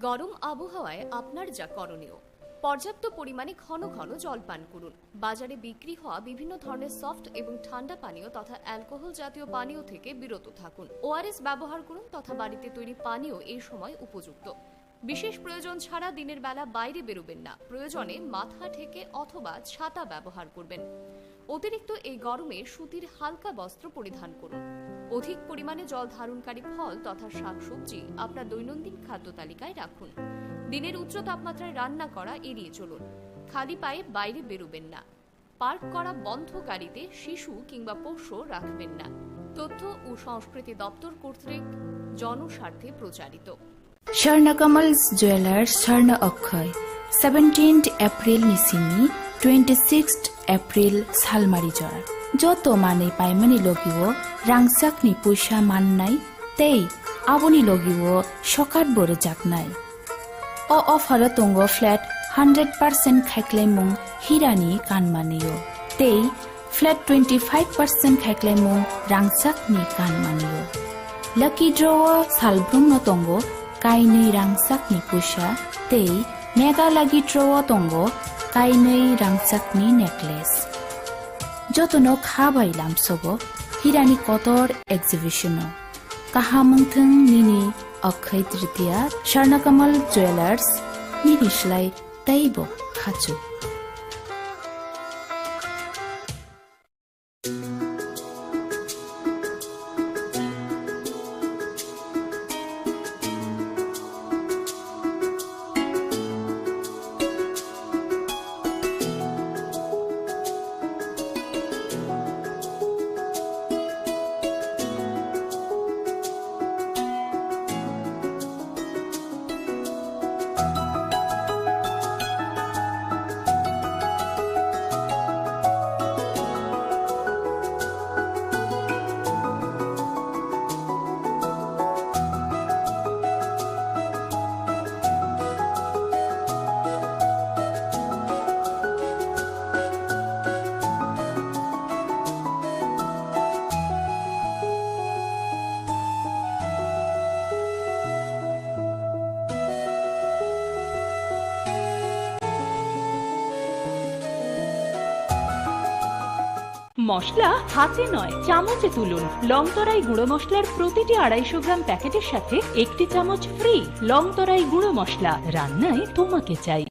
V: গরম আবহাওয়ায় আপনার যা করণীয়, পর্যাপ্ত পরিমাণে ঘন ঘন জল পান করুন। বাজারে বিক্রি হওয়া বিভিন্ন ধরনের সফট এবং ঠান্ডা পানীয় তথা অ্যালকোহল জাতীয় পানীয় থেকে বিরত থাকুন। ওআরএস ব্যবহার করুন তথা বাড়িতে তৈরি পানীয় এই সময় উপযুক্ত। বিশেষ প্রয়োজন ছাড়া দিনের বেলা বাইরে বেরোবেন না। প্রয়োজনে মাথা ঢেকে অথবা ছাতা ব্যবহার করবেন। অতিরিক্ত এই গরমে সুতির হালকা বস্ত্র পরিধান করুন। অধিক পরিমাণে জল ধারণকারী ফল তথা শাকসবজি আপনার দৈনন্দিন খাদ্য তালিকায় রাখুন। দিনের উচ্চ তাপমাত্রায় রান্না করা এড়িয়ে চলুন। খালি পায়ে বাইরে বেরোবেন না। পার্ক করা বন্ধ গাড়িতে শিশু কিংবা পোষ্য রাখবেন না। তথ্য ও সংস্কৃতি দপ্তর কর্তৃক জনস্বার্থে প্রচারিত।
W: স্বর্ণকমল জুয়েলার্স স্বর্ণ অক্ষয় 17 এপ্রিল নিসিনি 26 এপ্রিল সালমারি জর যত মানে পাইমানি লগিও রাংসাকনি পয়সা মাননাই তেই আবনি লগিও সকাত বড় জাকনাই ও অফার তঙ্গ ফ্ল্যাট 100% খাইক্লাইমুং হিরানি কানমানিও তেই ফ্ল্যাট 25% খাইক্লাইমুং রাংসাকনি কানমানিও লাকি ড্র সালব্রুম তঙ্গ কাইनै রাংসাকনি পয়সা তেই মেগা লাগি ড্র তঙ্গ কাইनै রাংসাকনি নেকলেস যতনো খাবাইলাম সব হিরানি কতর এক্সিবিশন কাহামুংথং নিনি অক্ষয় তৃতীয়া স্বর্ণকমল জুয়েলার্স নিনিশলাই তাইব খাচু
F: মশলা হাতে নয় চামচে তুলুন। লংতরাই গুঁড়ো মশলার প্রতিটি 250 গ্রাম প্যাকেটের সাথে 1 চামচ ফ্রি। লংতরাই গুঁড়ো মশলা, রান্নায় তোমাকে চাই।